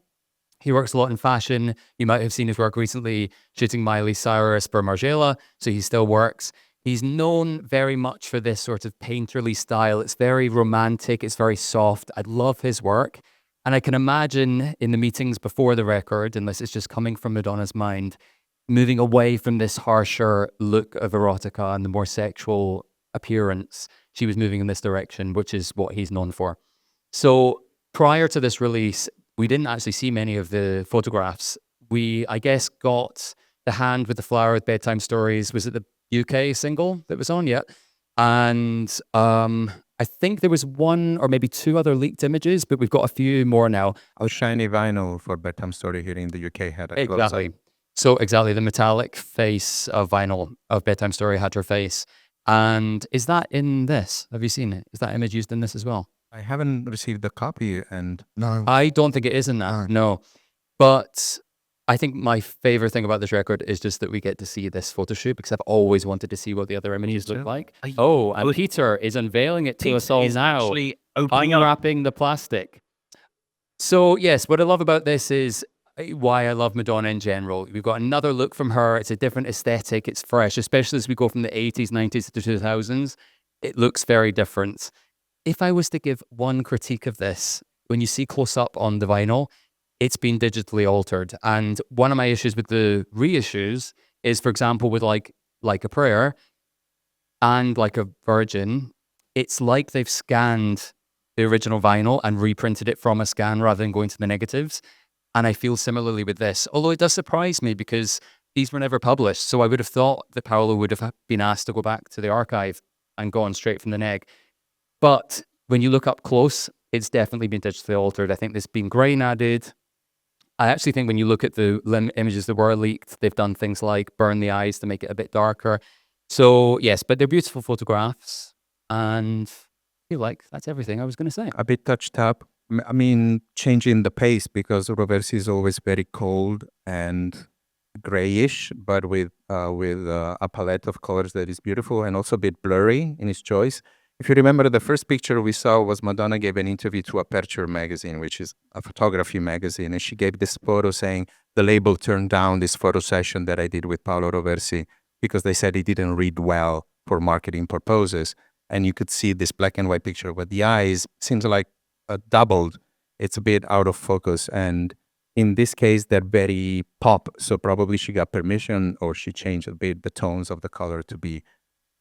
He works a lot in fashion. You might have seen his work recently shooting Miley Cyrus for Margiela, so he still works. He's known very much for this sort of painterly style. It's very romantic. It's very soft. I love his work. And I can imagine in the meetings before the record, and this is just coming from Madonna's mind, moving away from this harsher look of erotica and the more sexual appearance. She was moving in this direction, which is what he's known for. So prior to this release, we didn't actually see many of the photographs. We, I guess, got The Hand with the Flower with Bedtime Stories. Was it the UK single that was on yet? And I think there was one or maybe two other leaked images, but we've got a few more now. Our shiny vinyl for Bedtime Story here in the UK had a Exactly. close-up. So exactly, the metallic face of vinyl of Bedtime Story had her face. And is that in this? Have you seen it? Is that image used in this as well? I haven't received a copy, and No. I don't think it is in that. No. But I think my favorite thing about this record is just that we get to see this photo shoot, because I've always wanted to see what the other images look like. Oh, and Peter is unveiling it to us all now. Unwrapping the plastic. So yes, what I love about this is why I love Madonna in general. We've got another look from her. It's a different aesthetic. It's fresh, especially as we go from the 80s, 90s to the 2000s. It looks very different. If I was to give one critique of this, when you see close up on the vinyl, it's been digitally altered. And one of my issues with the reissues is, for example, with like a Prayer and Like a Virgin, it's like they've scanned the original vinyl and reprinted it from a scan rather than going to the negatives. And I feel similarly with this, although it does surprise me because these were never published. So I would have thought that Paolo would have been asked to go back to the archive and gone straight from the neg. But when you look up close, it's definitely been digitally altered. I think there's been grain added. I actually think when you look at the images that were leaked, they've done things like burn the eyes to make it a bit darker. So yes, but they're beautiful photographs. And I feel like that's everything I was going to say. A bit touched up. I mean, changing the pace because Roversi is always very cold and grayish, but with a palette of colors that is beautiful and also a bit blurry in its choice. If you remember, the first picture we saw was Madonna gave an interview to Aperture magazine, which is a photography magazine, and she gave this photo saying the label turned down this photo session that I did with Paolo Roversi because they said it didn't read well for marketing purposes. And you could see this black and white picture with the eyes seems like doubled. It's a bit out of focus. And in this case, they're very pop. So probably she got permission or she changed a bit the tones of the color to be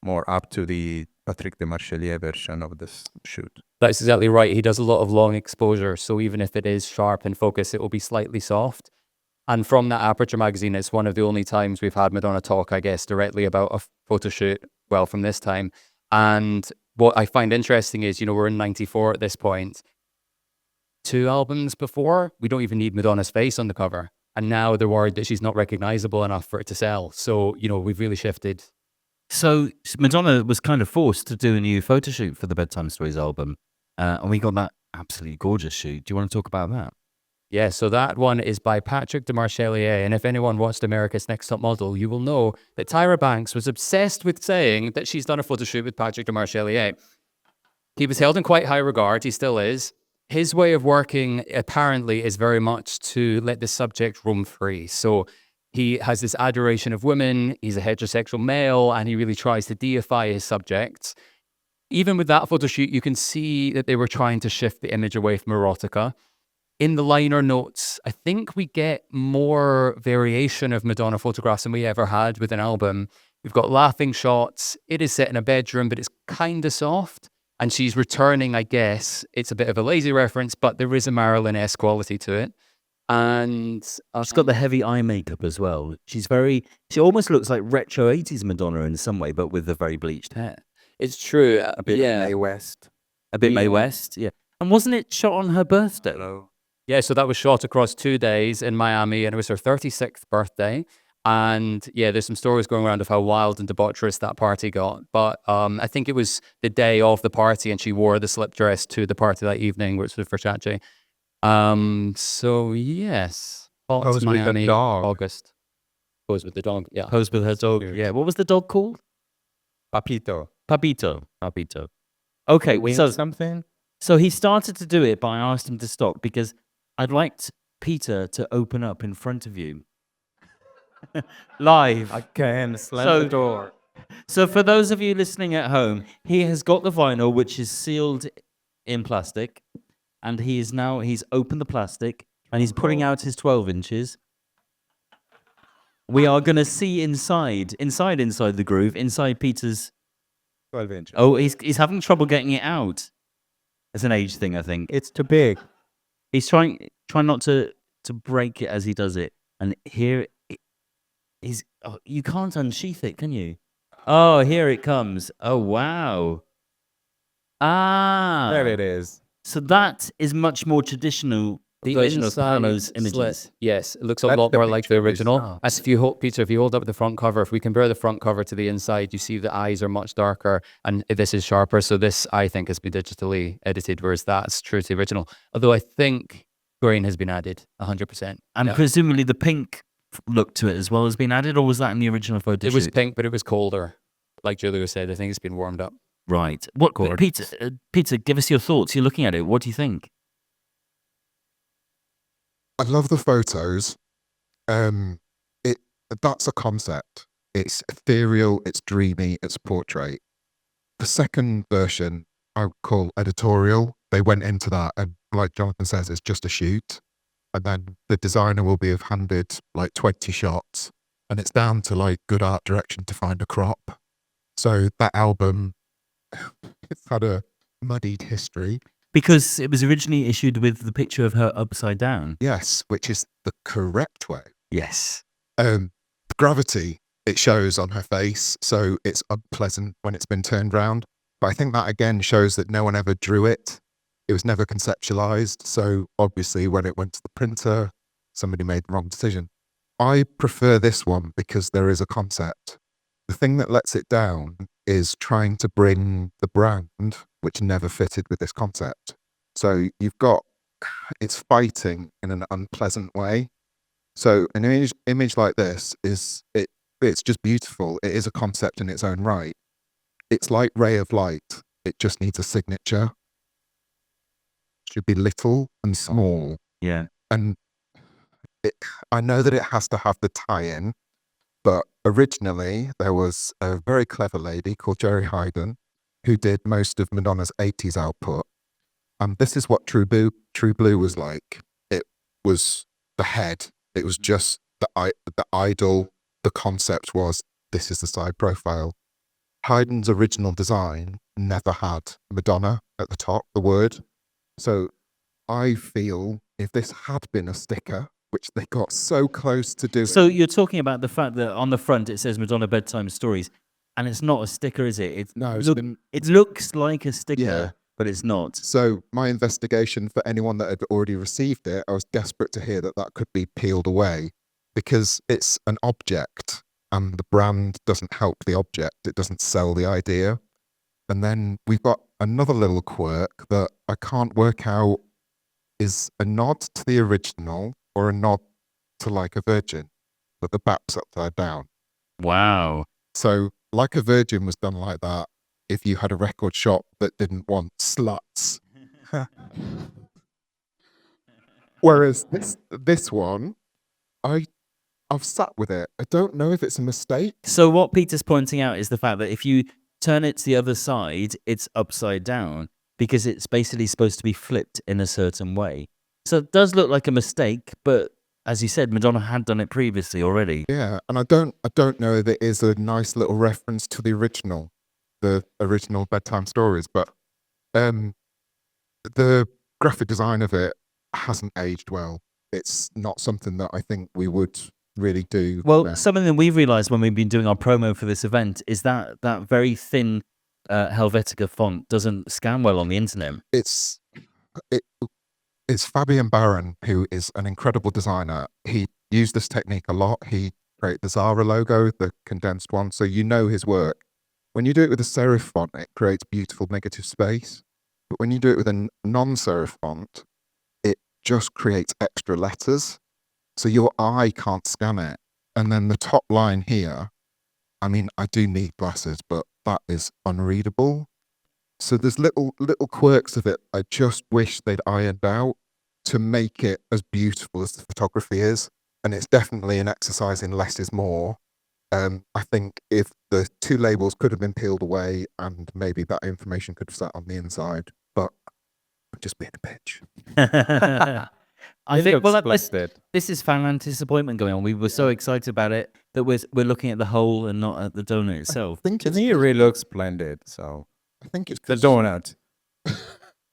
more up to the Patrick de Marchelier version of this shoot. That's exactly right. He does a lot of long exposure. So even if it is sharp in focus, it will be slightly soft. And from that Aperture magazine, it's one of the only times we've had Madonna talk, I guess, directly about a photo shoot, well, from this time. And what I find interesting is, we're in 94 at this point. 2 albums before, we don't even need Madonna's face on the cover. And now they're worried that she's not recognizable enough for it to sell. So, we've really shifted. So Madonna was kind of forced to do a new photo shoot for the Bedtime Stories album. And we got that absolutely gorgeous shoot. Do you want to talk about that? Yeah, so that one is by Patrick de Marchelier. And if anyone watched America's Next Top Model, you will know that Tyra Banks was obsessed with saying that she's done a photo shoot with Patrick de Marchelier. He was held in quite high regard. He still is. His way of working, apparently, is very much to let the subject roam free. So he has this adoration of women. He's a heterosexual male, and he really tries to deify his subjects. Even with that photo shoot, you can see that they were trying to shift the image away from erotica. In the liner notes, I think we get more variation of Madonna photographs than we ever had with an album. We've got laughing shots. It is set in a bedroom, but it's kind of soft. And she's returning, I guess. It's a bit of a lazy reference, but there is a Marilyn-esque quality to it. And she's got the heavy eye makeup as well. She almost looks like retro 80s Madonna in some way, but with the very bleached hair. It's true. A bit Mae West. A bit Mae West, yeah. And wasn't it shot on her birthday? Yeah, so that was shot across 2 days in Miami, and it was her 36th birthday. And yeah, there's some stories going around of how wild and debaucherous that party got. But I think it was the day of the party, and she wore the slip dress to the party that evening, which was Versace. So yes, Pose Miami, with the dog. August. Pose with the dog. Yeah. Pose with her dog. Yeah. What was the dog called? Papito. Papito. Okay, Wing so something? So he started to do it, but I asked him to stop because I'd liked Peter to open up in front of you. Live. Again, slam So- the door. So for those of you listening at home, he has got the vinyl, which is sealed in plastic, and he's opened the plastic, and he's putting out his 12 inches. We are going to see inside the groove, inside Peter's... 12 inches. Oh, he's having trouble getting it out. It's an age thing, I think. It's too big. He's trying not to break it as he does it. And here, you can't unsheath it, can you? Oh, here it comes. Oh, wow. Ah. There it is. So that is much more traditional The version of inside Paolo's images. slit, yes, it looks a That's lot the more like the picture we original. saw. As if you hold, Peter, if you hold up the front cover, if we compare the front cover to the inside, you see the eyes are much darker, and this is sharper. So this, I think, has been digitally edited, whereas that's true to the original. Although I think green has been added 100%. And Yeah. presumably the pink look to it as well has been added, or was that in the original photo It was shoot? pink, but it was colder. Like Julio said, I think it's been warmed up. Right. What, Gorgeous. Peter, give us your thoughts. You're looking at it. What do you think? I love the photos. That's a concept. It's ethereal, it's dreamy, it's portrait. The second version I would call editorial. They went into that, and like Jonathan says, it's just a shoot. And then the designer will be handed like 20 shots, and it's down to like good art direction to find a crop. So that album, it's had a muddied history. Because it was originally issued with the picture of her upside down. Yes, which is the correct way. Yes. Gravity, it shows on her face, so it's unpleasant when it's been turned round. But I think that again shows that no one ever drew it. It was never conceptualized. So obviously when it went to the printer, somebody made the wrong decision. I prefer this one because there is a concept. The thing that lets it down is trying to bring the brand, which never fitted with this concept. So you've got, it's fighting in an unpleasant way. So an image like this it's just beautiful. It is a concept in its own right. It's like Ray of Light. It just needs a signature. It should be little and small. Yeah. And I know that it has to have the tie-in, but originally there was a very clever lady called Jerry Hayden who did most of Madonna's 80s output. And this is what True Blue was like. It was the head. It was just the idol. The concept was, this is the side profile. Haydn's original design never had Madonna at the top, the word. So I feel if this had been a sticker, which they got so close to doing. So you're talking about the fact that on the front it says Madonna Bedtime Stories, and it's not a sticker, is it? It looks like a sticker, Yeah. but it's not. So my investigation for anyone that had already received it, I was desperate to hear that that could be peeled away because it's an object and the brand doesn't help the object. It doesn't sell the idea. And then we've got another little quirk that I can't work out is a nod to the original or a nod to Like a Virgin, but the back's upside down. Wow. So Like a Virgin was done like that if you had a record shop that didn't want sluts. Whereas this one, I've sat with it. I don't know if it's a mistake. So what Peter's pointing out is the fact that if you turn it to the other side, it's upside down because it's basically supposed to be flipped in a certain way. So it does look like a mistake, but as you said, Madonna had done it previously already. Yeah, and I don't know if it is a nice little reference to the original Bedtime Stories, but the graphic design of it hasn't aged well. It's not something that I think we would really do. Well, now. something we've realized when we've been doing our promo for this event is that that very thin Helvetica font doesn't scan well on the internet. It's Fabian Baron, who is an incredible designer. He used this technique a lot. He created the Zara logo, the condensed one, so you know his work. When you do it with a serif font, it creates beautiful negative space. But when you do it with a non-serif font, it just creates extra letters. So your eye can't scan it. And then the top line here, I mean, I do need glasses, but that is unreadable. So there's little quirks of it I just wish they'd ironed out to make it as beautiful as the photography is. And it's definitely an exercise in less is more. I think if the two labels could have been peeled away and maybe that information could have sat on the inside, but I'm just being a bitch. I think, well, looks splendid. this is fan disappointment going on. We were so excited about it that we're looking at the hole and not at the donut itself. I think To me, it really looks splendid. So it's the 'cause- donut.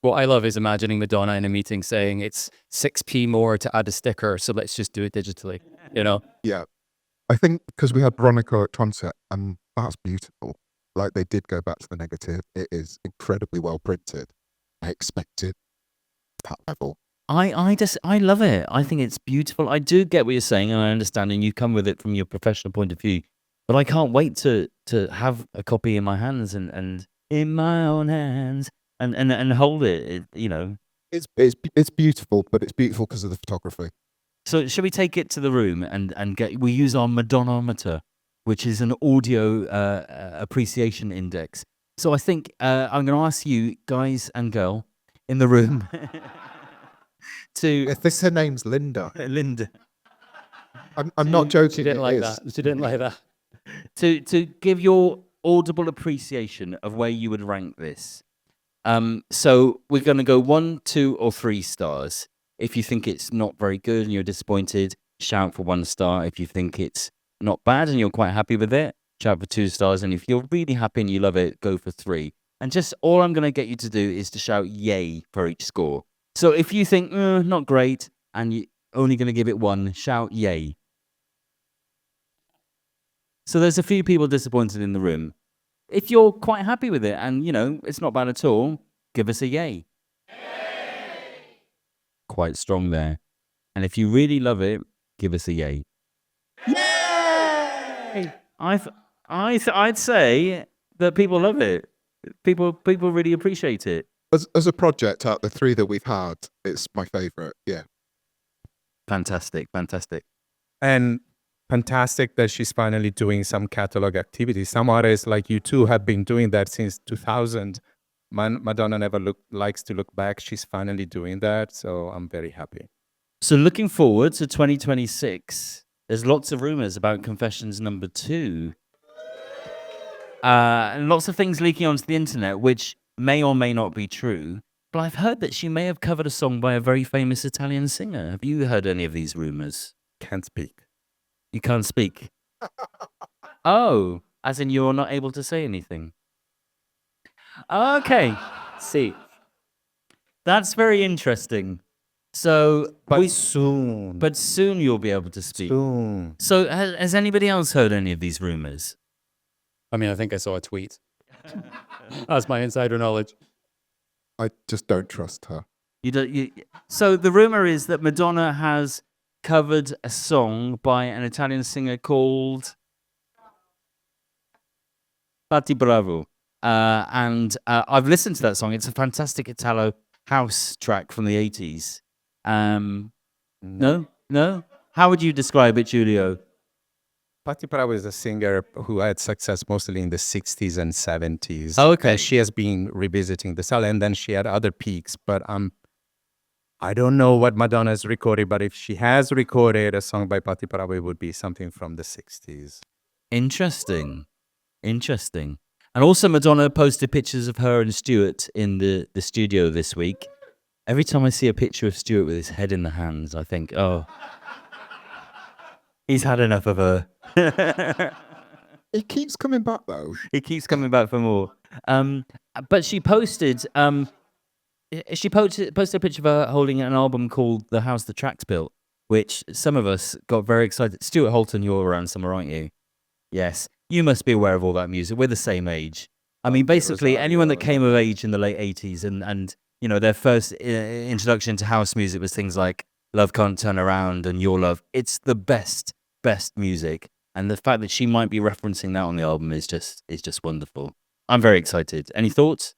What I love is imagining Madonna in a meeting saying it's 6p more to add a sticker, so let's just do it digitally. You know, Yeah. I think because we had Veronica at Concert, and that's beautiful. Like they did go back to the negative. It is incredibly well printed. I expected that level. I love it. I think it's beautiful. I do get what you're saying, and I understand, and you come with it from your professional point of view. But I can't wait to have a copy in my hands and in my own hands and hold it. You know. It's beautiful, but it's beautiful because of the photography. So should we take it to the room and we use our Madonnometer, which is an audio appreciation index. So I think I'm going to ask you guys and girl in the room to If this her name's Linda, Linda I'm not joking. she didn't it like is. that. She didn't like that. to give your audible appreciation of where you would rank this. So we're going to go 1, 2, or 3 stars. If you think it's not very good and you're disappointed, shout for 1 star. If you think it's not bad and you're quite happy with it, shout for 2 stars. And if you're really happy and you love it, go for 3. And just all I'm going to get you to do is to shout yay for each score. So if you think, not great, and you're only going to give it one, shout yay. So there's a few people disappointed in the room. If you're quite happy with it and, it's not bad at all, give us a yay. Quite strong there. And if you really love it, give us a yay. Yay! I'd say that people love it. People really appreciate it. As a project, out the three that we've had, it's my favourite. Yeah. Fantastic. And fantastic that she's finally doing some catalog activities. Some artists like you two have been doing that since 2000. Madonna never likes to look back. She's finally doing that, so I'm very happy. So looking forward to 2026, there's lots of rumors about Confessions number 2. And lots of things leaking onto the internet, which may or may not be true. But I've heard that she may have covered a song by a very famous Italian singer. Have you heard any of these rumors? Can't speak. You can't speak. Oh, as in you're not able to say anything. Okay, see. That's very interesting. So, But soon. but soon you'll be able to speak. Soon. So, has anybody else heard any of these rumors? I mean, I think I saw a tweet. That's my insider knowledge. I just don't trust her. So the rumor is that Madonna has covered a song by an Italian singer called Fatti Bravo. And I've listened to that song. It's a fantastic Italo house track from the 80s. No? How would you describe it, Giulio? Patti Bravo is a singer who had success mostly in the 60s and 70s. Oh, okay. And she has been revisiting the style, and then she had other peaks. But I don't know what Madonna has recorded, but if she has recorded a song by Patti Bravo, it would be something from the 60s. Interesting. And also Madonna posted pictures of her and Stuart in the studio this week. Every time I see a picture of Stuart with his head in the hands, I think, oh, he's had enough of her. It keeps coming back though. He keeps coming back for more. But she posted a picture of her holding an album called The House the Tracks Built, which some of us got very excited. Stuart Holton, you're around somewhere, aren't you? Yes. You must be aware of all that music. We're the same age. I mean, basically, anyone that came of age in the late 80s and their first introduction to house music was things like Love Can't Turn Around and Your Love. It's the best music. And the fact that she might be referencing that on the album is just wonderful. I'm very excited. Any thoughts?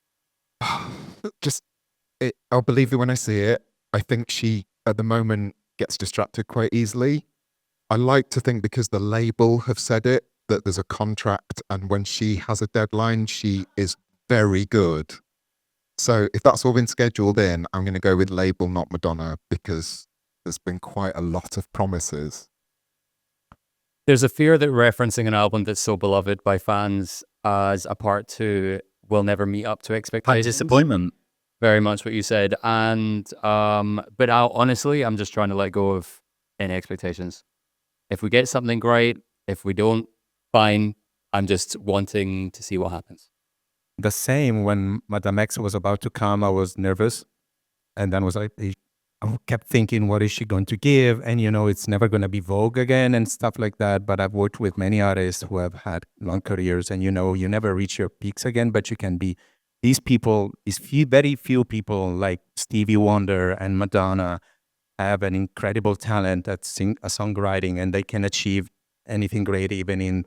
I'll believe it when I see it. I think she, at the moment, gets distracted quite easily. I like to think because the label have said it, that there's a contract, and when she has a deadline, she is very good. So if that's all been scheduled in, I'm going to go with label, not Madonna, because there's been quite a lot of promises. There's a fear that referencing an album that's so beloved by fans as a part 2 will never meet up to expectations. Disappointment. Very much what you said. And but honestly, I'm just trying to let go of any expectations. If we get something great, if we don't, fine. I'm just wanting to see what happens. The same when Madame X was about to come, I was nervous. And then I kept thinking, what is she going to give? And, it's never going to be Vogue again and stuff like that. But I've worked with many artists who have had long careers, and, you never reach your peaks again, but you can be these people, very few people like Stevie Wonder and Madonna have an incredible talent at songwriting, and they can achieve anything great even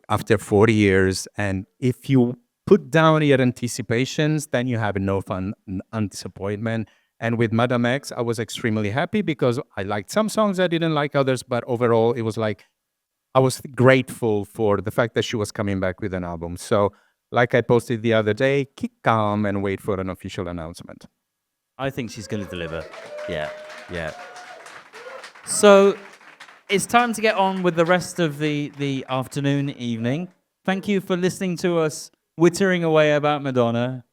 after 40 years. And if you put down your anticipations, then you have no fun and disappointment. And with Madame X, I was extremely happy because I liked some songs, I didn't like others, but overall it was like, I was grateful for the fact that she was coming back with an album. So like I posted the other day, keep calm and wait for an official announcement. I think she's going to deliver. Yeah. So it's time to get on with the rest of the afternoon, evening. Thank you for listening to us wittering away about Madonna.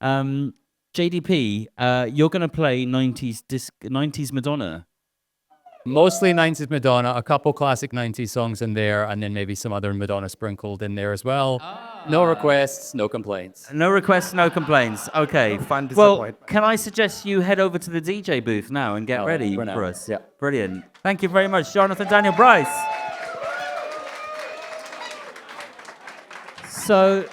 JDP, you're going to play 90s Madonna. Mostly 90s Madonna, a couple classic 90s songs in there, and then maybe some other Madonna sprinkled in there as well. No requests, no complaints. No requests, no complaints. Okay. Fun Well, disappointment. can I suggest you head over to the DJ booth now and get Oh, ready for now. for us? Yeah. Brilliant. Thank you very much, Jonathan Daniel Bryce. So,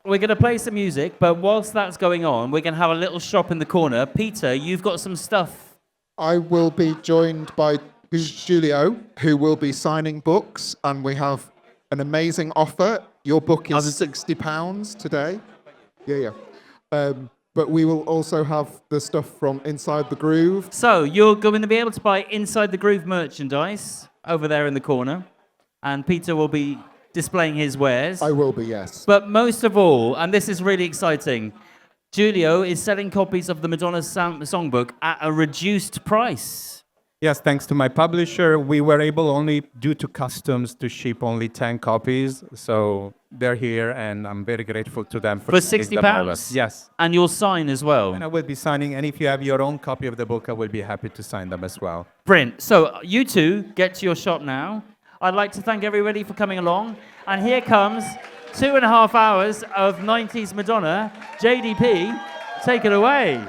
we're going to play some music, but whilst that's going on, we're going to have a little shop in the corner. Peter, you've got some stuff. I will be joined by Julio, who will be signing books, and we have an amazing offer. Your book is £60 today. Yeah. But we will also have the stuff from Inside the Groove. So, you're going to be able to buy Inside the Groove merchandise over there in the corner, and Peter will be displaying his wares. I will be, yes. But most of all, and this is really exciting, Julio is selling copies of the Madonna songbook at a reduced price. Yes, thanks to my publisher, we were able only, due to customs, to ship only 10 copies. So they're here, and I'm very grateful to them For taking them over. £60? Yes. And you'll sign as well. And I will be signing, and if you have your own copy of the book, I will be happy to sign them as well. Brilliant. So you two get to your shop now. I'd like to thank everybody for coming along. And here comes 2.5 hours of 90s Madonna. JDP, take it away.